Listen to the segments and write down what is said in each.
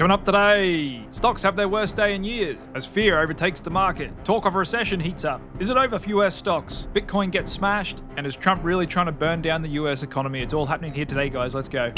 Coming up today, stocks have their worst day in years as fear overtakes the market. Talk of a recession heats up. Is it over for US stocks? Bitcoin gets smashed, and is Trump really trying to burn down the US economy? It's all happening here today, guys. Let's go.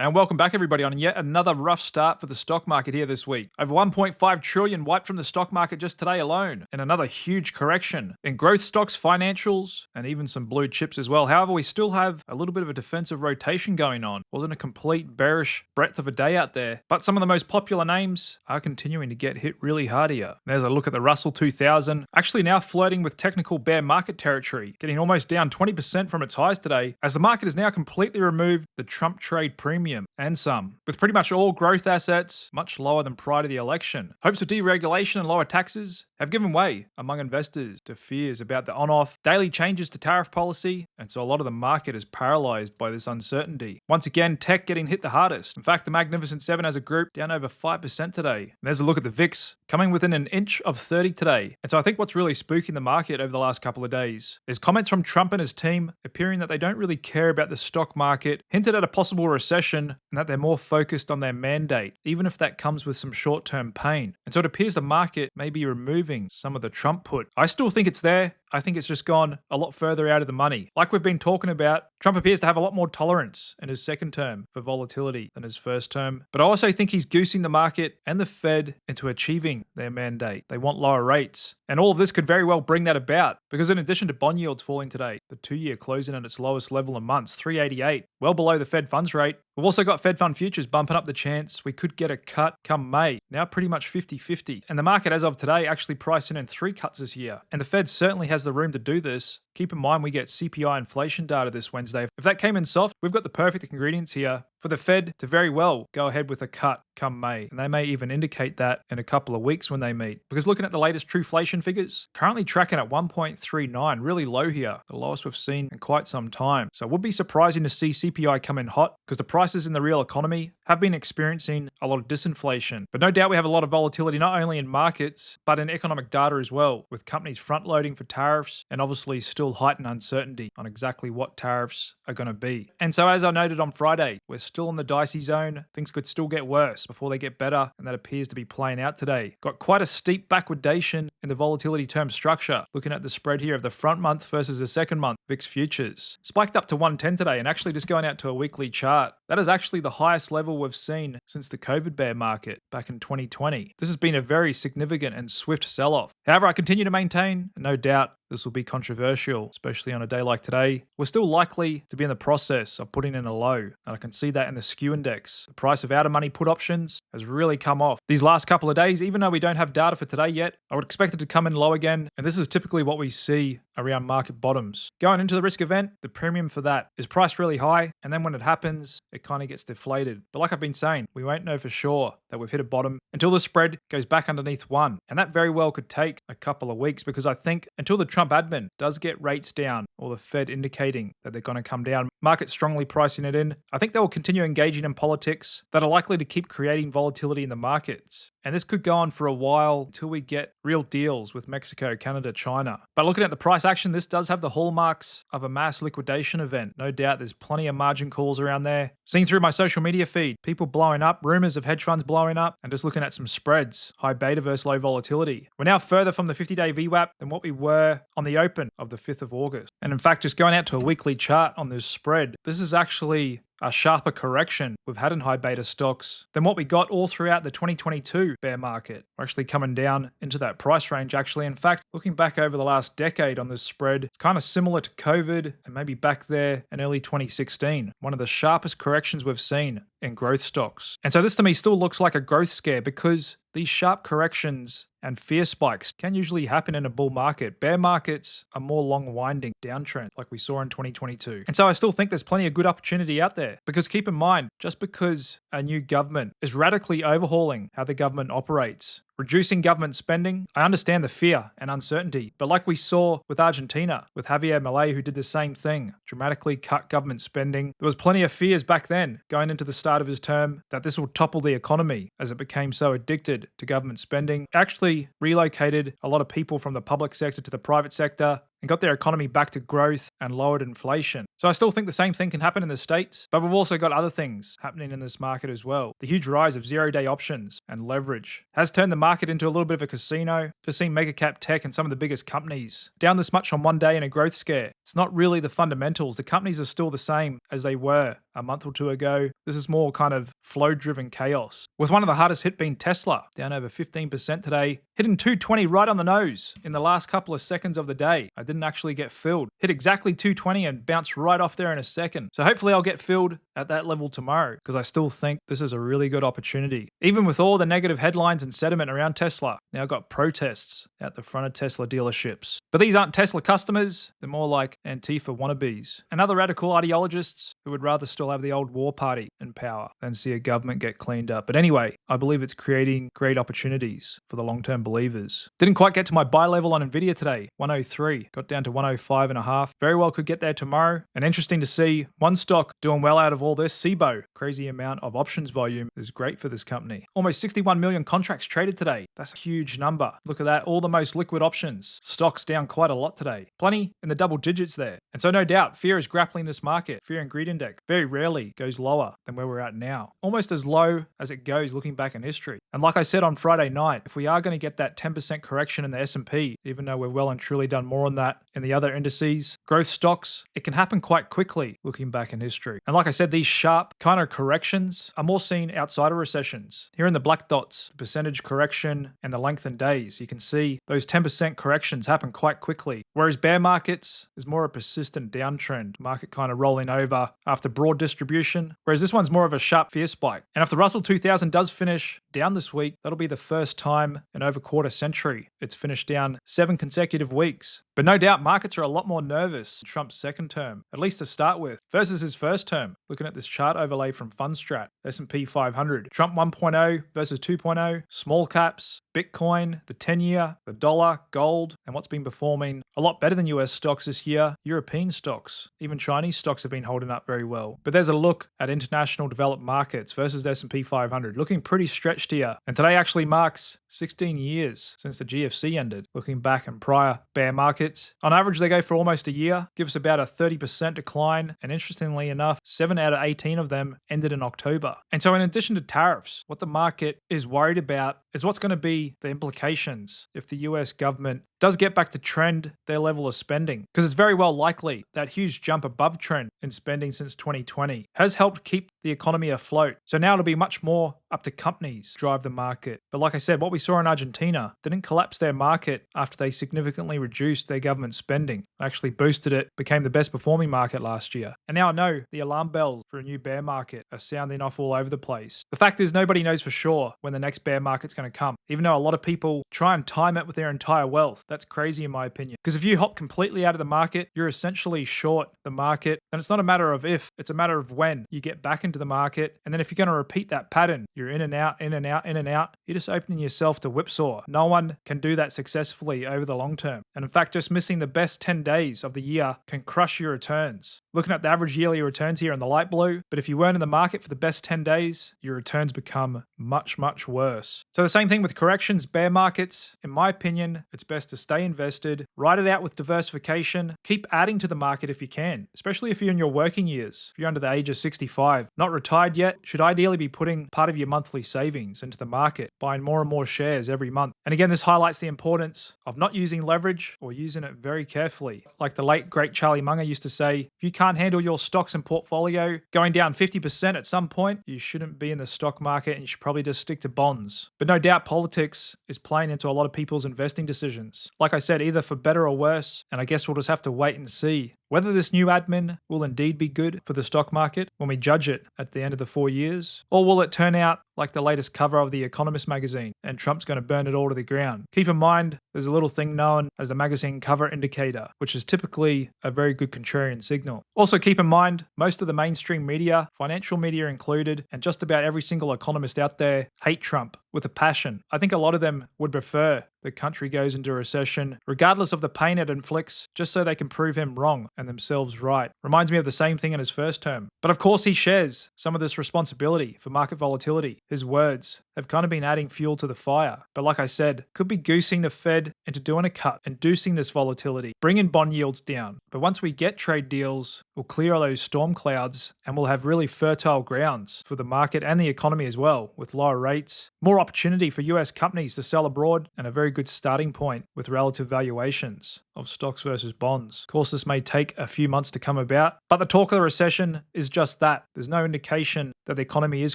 And welcome back, everybody, on yet another rough start for the stock market here this week. Over 1.5 trillion wiped from the stock market just today alone, and another huge correction in growth stocks, financials, and even some blue chips as well. However, we still have a little bit of a defensive rotation going on. Wasn't a complete bearish breadth of a day out there, but some of the most popular names are continuing to get hit really hard here. There's a look at the Russell 2000, actually now flirting with technical bear market territory, getting almost down 20% from its highs today, as the market has now completely removed the Trump trade premium and some, with pretty much all growth assets much lower than prior to the election. Hopes of deregulation and lower taxes have given way among investors to fears about the on-off daily changes to tariff policy, and so a lot of the market is paralyzed by this uncertainty. Once again, tech getting hit the hardest. In fact, the Magnificent Seven as a group down over 5% today. And there's a look at the VIX, coming within an inch of 30 today. And so I think what's really spooking the market over the last couple of days is comments from Trump and his team appearing that they don't really care about the stock market, hinted at a possible recession, and that they're more focused on their mandate, even if that comes with some short-term pain. And so it appears the market may be removing some of the Trump put. I still think it's there. I think it's just gone a lot further out of the money. Like we've been talking about, Trump appears to have a lot more tolerance in his second term for volatility than his first term. But I also think he's goosing the market and the Fed into achieving their mandate. They want lower rates. And all of this could very well bring that about, because in addition to bond yields falling today, the 2-year closing at its lowest level in months, 388, well below the Fed funds rate. We've also got Fed fund futures bumping up the chance we could get a cut come May, now pretty much 50-50. And the market as of today actually pricing in 3 cuts this year. And the Fed certainly has the room to do this. Keep in mind we get CPI inflation data this Wednesday. If that came in soft, we've got the perfect ingredients here for the Fed to very well go ahead with a cut come May. And they may even indicate that in a couple of weeks when they meet. Because looking at the latest trueflation figures, currently tracking at 1.39, really low here, the lowest we've seen in quite some time. So it would be surprising to see CPI come in hot, because the prices in the real economy have been experiencing a lot of disinflation. But no doubt we have a lot of volatility, not only in markets, but in economic data as well, with companies front loading for tariffs and obviously still heightened uncertainty on exactly what tariffs are going to be. And so as I noted on Friday, we're still in the dicey zone. Things could still get worse before they get better, and that appears to be playing out today. Got quite a steep backwardation in the volatility term structure. Looking at the spread here of the front month versus the second month VIX futures. Spiked up to 110 today, and actually just going out to a weekly chart. That is actually the highest level we've seen since the COVID bear market back in 2020. This has been a very significant and swift sell-off. However, I continue to maintain, no doubt, this will be controversial, especially on a day like today. We're still likely to be in the process of putting in a low, and I can see that in the skew index. The price of out-of-money put options has really come off these last couple of days. Even though we don't have data for today yet, I would expect it to come in low again, and this is typically what we see around market bottoms. Going into the risk event, the premium for that is priced really high, and then when it happens, it kind of gets deflated. But like I've been saying, we won't know for sure that we've hit a bottom until the spread goes back underneath 1, and that very well could take a couple of weeks, because I think until the Trump admin does get rates down, or the Fed indicating that they're going to come down, markets strongly pricing it in, I think they will continue engaging in politics that are likely to keep creating volatility in the markets. And this could go on for a while until we get real deals with Mexico, Canada, China. But looking at the price action, this does have the hallmarks of a mass liquidation event. No doubt there's plenty of margin calls around there. Seeing through my social media feed, people blowing up, rumors of hedge funds blowing up, and just looking at some spreads, high beta versus low volatility. We're now further from the 50-day VWAP than what we were on the open of the 5th of August. And in fact, just going out to a weekly chart on this spread, this is actually a sharper correction we've had in high beta stocks than what we got all throughout the 2022 bear market. We're actually coming down into that price range actually. In fact, looking back over the last decade on this spread, it's kind of similar to COVID and maybe back there in early 2016. One of the sharpest corrections we've seen in growth stocks. And so this to me still looks like a growth scare, because these sharp corrections and fear spikes can usually happen in a bull market. Bear markets are more long-winding downtrend like we saw in 2022. And so I still think there's plenty of good opportunity out there, because keep in mind, just because a new government is radically overhauling how the government operates, reducing government spending, I understand the fear and uncertainty. But like we saw with Argentina, with Javier Milei, who did the same thing, dramatically cut government spending. There was plenty of fears back then, going into the start of his term, that this will topple the economy as it became so addicted to government spending. Actually relocated a lot of people from the public sector to the private sector, and got their economy back to growth and lowered inflation. So I still think the same thing can happen in the States, but we've also got other things happening in this market as well. The huge rise of zero-day options and leverage has turned the market into a little bit of a casino. Just seeing mega cap tech and some of the biggest companies down this much on one day in a growth scare. It's not really the fundamentals. The companies are still the same as they were a month or two ago. This is more kind of flow-driven chaos. With one of the hardest hit being Tesla, down over 15% today, hitting 220 right on the nose in the last couple of seconds of the day. I didn't actually get filled. Hit exactly 220 and bounced right off there in a second. So hopefully I'll get filled at that level tomorrow, because I still think this is a really good opportunity. Even with all the negative headlines and sentiment around Tesla, now got protests at the front of Tesla dealerships. But these aren't Tesla customers, they're more like Antifa wannabes and other radical ideologists who would rather still have the old war party in power than see a government get cleaned up. But anyway, I believe it's creating great opportunities for the long-term believers. Didn't quite get to my buy level on NVDA today, 103, got down to 105.5. Very well could get there tomorrow. And interesting to see one stock doing well out of all this, SIBO. Crazy amount of options volume is great for this company. Almost 61 million contracts traded today. That's a huge number. Look at that, all the most liquid options. Stocks down quite a lot today. Plenty in the double digits there. And so no doubt, fear is grappling this market. Fear and greed index very rarely goes lower than where we're at now. Almost as low as it goes looking back in history. And like I said on Friday night, if we are going to get that 10% correction in the S&P, even though we're well and truly done more on that in the other indices, growth stocks, it can happen quite quickly looking back in history. And like I said, these sharp kind of corrections are more seen outside of recessions. Here in the black dots, percentage correction and the lengthened days, you can see those 10% corrections happen quite quickly. Whereas bear markets is more a persistent downtrend, market kind of rolling over after broad distribution, whereas this one's more of a sharp fear spike. And if the Russell 2000 does finish down this week, that'll be the first time in over quarter century it's finished down 7 consecutive weeks. But no doubt markets are a lot more nervous in Trump's second term, at least to start with, versus his first term. Looking at this chart overlay from Fundstrat, S&P 500, Trump 1.0 versus 2.0, small caps, Bitcoin, the 10-year, the dollar, gold, and what's been performing a lot better than US stocks this year, European stocks. Even Chinese stocks have been holding up very well. But there's a look at international developed markets versus the S&P 500, looking pretty stretched here. And today actually marks 16 years since the GFC ended. Looking back in prior bear markets, on average they go for almost a year, give us about a 30% decline, and interestingly enough, 7 out of 18 of them ended in October. And so in addition to tariffs, what the market is worried about is what's going to be the implications if the US government does get back to trend their level of spending, because it's very well likely that huge jump above trend in spending since 2020 has helped keep the economy afloat. So now it'll be much more up to companies to drive the market. But like I said, what we saw in Argentina didn't collapse their market after they significantly reduced their government spending. Actually boosted it, became the best performing market last year. And now I know the alarm bells for a new bear market are sounding off all over the place. The fact is nobody knows for sure when the next bear market's going to come, even though a lot of people try and time it with their entire wealth. That's crazy in my opinion. Because if you hop completely out of the market, you're essentially short the market. And it's not a matter of if, it's a matter of when you get back into the market. And then if you're going to repeat that pattern, you're in and out, in and out, in and out, you're just opening yourself to whipsaw. No one can do that successfully over the long term. And in fact, just missing the best 10 days of the year can crush your returns. Looking at the average yearly returns here in the light blue, but if you weren't in the market for the best 10 days, your returns become much, much worse. So the same thing with corrections, bear markets. In my opinion, it's best to stay invested, ride it out with diversification, keep adding to the market if you can, especially if you're in your working years. If you're under the age of 65, not retired yet, should ideally be putting part of your monthly savings into the market, buying more and more shares every month. And again, this highlights the importance of not using leverage or using it very carefully. Like the late great Charlie Munger used to say, if you can't handle your stocks and portfolio going down 50% at some point, you shouldn't be in the stock market and you should probably just stick to bonds. But no doubt politics is playing into a lot of people's investing decisions. Like I said, either for better or worse, and I guess we'll just have to wait and see whether this new admin will indeed be good for the stock market when we judge it at the end of the 4 years, or will it turn out like the latest cover of The Economist magazine and Trump's going to burn it all to the ground. Keep in mind, there's a little thing known as the magazine cover indicator, which is typically a very good contrarian signal. Also keep in mind, most of the mainstream media, financial media included, and just about every single economist out there hate Trump with a passion. I think a lot of them would prefer the country goes into a recession, regardless of the pain it inflicts, just so they can prove him wrong and themselves right. Reminds me of the same thing in his first term. But of course he shares some of this responsibility for market volatility. his words have kind of been adding fuel to the fire. But like I said, could be goosing the Fed into doing a cut, inducing this volatility, bringing bond yields down. But once we get trade deals, we'll clear all those storm clouds and we'll have really fertile grounds for the market and the economy as well, with lower rates, more opportunity for US companies to sell abroad, and a very good starting point with relative valuations of stocks versus bonds. Of course, this may take a few months to come about, but the talk of the recession is just that. There's no indication that the economy is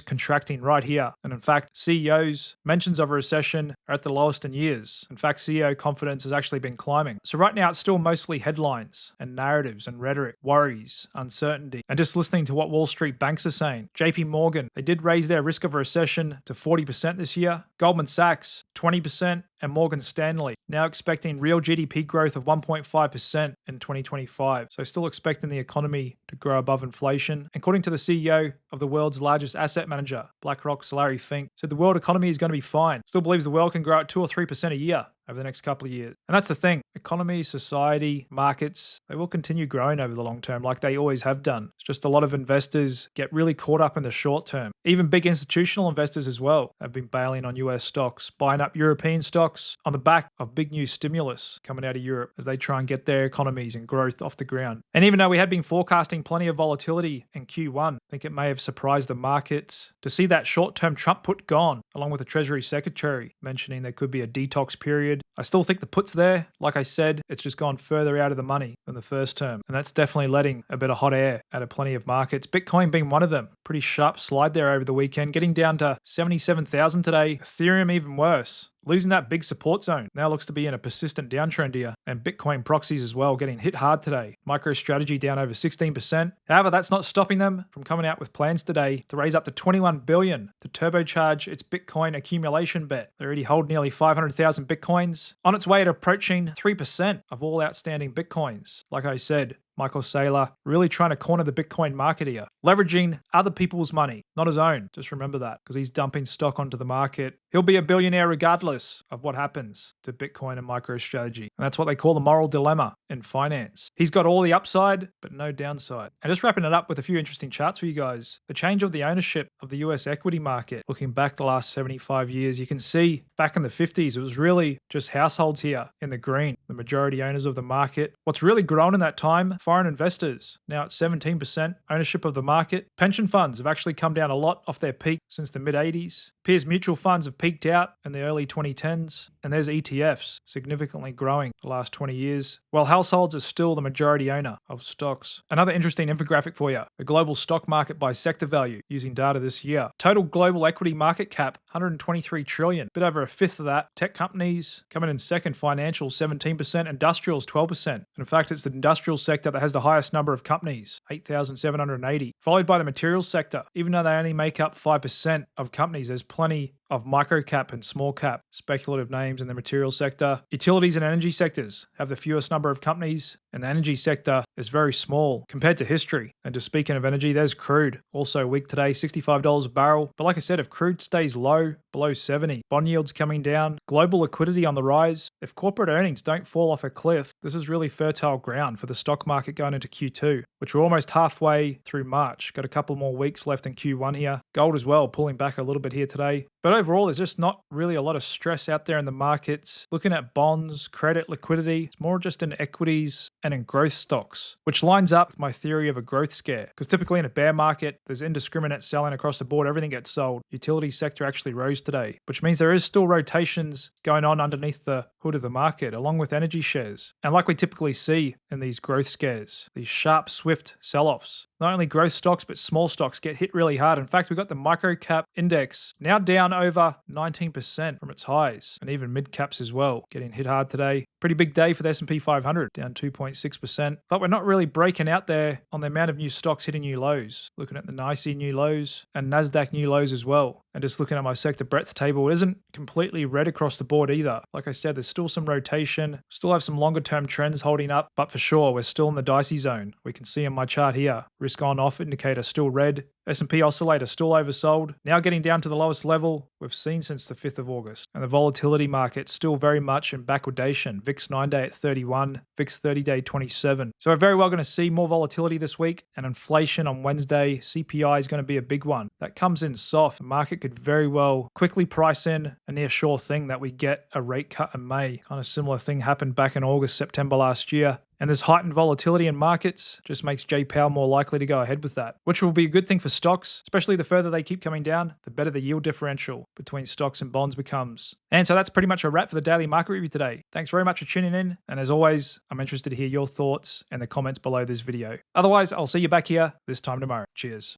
contracting right here. And in fact, CEOs' mentions of a recession are at the lowest in years. In fact, CEO confidence has actually been climbing. So right now, it's still mostly headlines and narratives and rhetoric, worries, uncertainty, and just listening to what Wall Street banks are saying. JP Morgan, they did raise their risk of a recession to 40% this year. Goldman Sachs, 20%. And Morgan Stanley now expecting real GDP growth of 1.5% in 2025. So still expecting the economy to grow above inflation. According to the CEO of the world's largest asset manager, BlackRock's Larry Fink, said the world economy is going to be fine. Still believes the world can grow at 2 or 3% a year over the next couple of years. And that's the thing. Economy, society, markets, they will continue growing over the long term like they always have done. It's just a lot of investors get really caught up in the short term. Even big institutional investors as well have been bailing on US stocks, buying up European stocks on the back of big new stimulus coming out of Europe as they try and get their economies and growth off the ground. And even though we had been forecasting plenty of volatility in Q1, I think it may have surprised the markets to see that short-term Trump put gone, along with the Treasury Secretary mentioning there could be a detox period. I still think the put's there. Like I said, it's just gone further out of the money than the first term. And that's definitely letting a bit of hot air out of plenty of markets. Bitcoin being one of them. Pretty sharp slide there over the weekend, getting down to 77,000 today. Ethereum even worse. Losing that big support zone. Now looks to be in a persistent downtrend here. And Bitcoin proxies as well getting hit hard today. MicroStrategy down over 16%. However, that's not stopping them from coming out with plans today to raise up to $21 billion to turbocharge its Bitcoin accumulation bet. They already hold nearly 500,000 Bitcoins, on its way to approaching 3% of all outstanding Bitcoins. Like I said, Michael Saylor really trying to corner the Bitcoin market here, leveraging other people's money, not his own. Just remember that, because he's dumping stock onto the market. He'll be a billionaire regardless of what happens to Bitcoin and MicroStrategy. And that's what they call the moral dilemma in finance. He's got all the upside, but no downside. And just wrapping it up with a few interesting charts for you guys. The change of the ownership of the US equity market, looking back the last 75 years, you can see back in the 50s, it was really just households here in the green, the majority owners of the market. What's really grown in that time? Foreign investors, now at 17% ownership of the market. Pension funds have actually come down a lot off their peak since the mid-80s. Peers mutual funds have peaked out in the early 2010s, and there's ETFs significantly growing the last 20 years, while households are still the majority owner of stocks. Another interesting infographic for you, the global stock market by sector value using data this year. Total global equity market cap, 123 trillion, bit over a fifth of that. Tech companies coming in second, financial 17%, industrials 12%. And in fact, it's the industrial sector that has the highest number of companies, 8,780, followed by the materials sector. Even though they only make up 5% of companies, there's plenty of micro-cap and small-cap speculative names in the materials sector. Utilities and energy sectors have the fewest number of companies, and the energy sector is very small compared to history. And just speaking of energy, there's crude, also weak today, $65 a barrel. But like I said, if crude stays low, below 70, bond yields coming down, global liquidity on the rise, if corporate earnings don't fall off a cliff, this is really fertile ground for the stock market going into Q2, which we're almost halfway through March. Got a couple more weeks left in Q1 here. Gold as well, pulling back a little bit here today. But overall, there's just not really a lot of stress out there in the markets. Looking at bonds, credit, liquidity, it's more just in equities and in growth stocks, which lines up with my theory of a growth scare. Because typically in a bear market, there's indiscriminate selling across the board. Everything gets sold. Utility sector actually rose today, which means there is still rotations going on underneath the hood of the market, along with energy shares. And like we typically see in these growth scares, these sharp, swift sell-offs, not only growth stocks, but small stocks get hit really hard. In fact, we've got the micro-cap index now down over 19% from its highs, and even mid-caps as well, getting hit hard today. Pretty big day for the S&P 500, down 2.6%. But we're not really breaking out there on the amount of new stocks hitting new lows. Looking at the NYSE new lows and NASDAQ new lows as well. And just looking at my sector breadth table, it isn't completely red across the board either. Like I said, there's still some rotation, still have some longer term trends holding up, but for sure, we're still in the dicey zone. We can see in my chart here, risk on off indicator still red, S&P oscillator still oversold, now getting down to the lowest level we've seen since the 5th of August. And the volatility market still very much in backwardation. VIX 9-day at 31, VIX 30-day 27. So we're very well going to see more volatility this week, and inflation on Wednesday, CPI is going to be a big one. That comes in soft. The market could could very well quickly price in a near sure thing that we get a rate cut in May. Kind of similar thing happened back in August, September last year. And this heightened volatility in markets just makes J Powell more likely to go ahead with that, which will be a good thing for stocks, especially the further they keep coming down, the better the yield differential between stocks and bonds becomes. And so that's pretty much a wrap for the daily market review today. Thanks very much for tuning in. And as always, I'm interested to hear your thoughts and the comments below this video. Otherwise, I'll see you back here this time tomorrow. Cheers.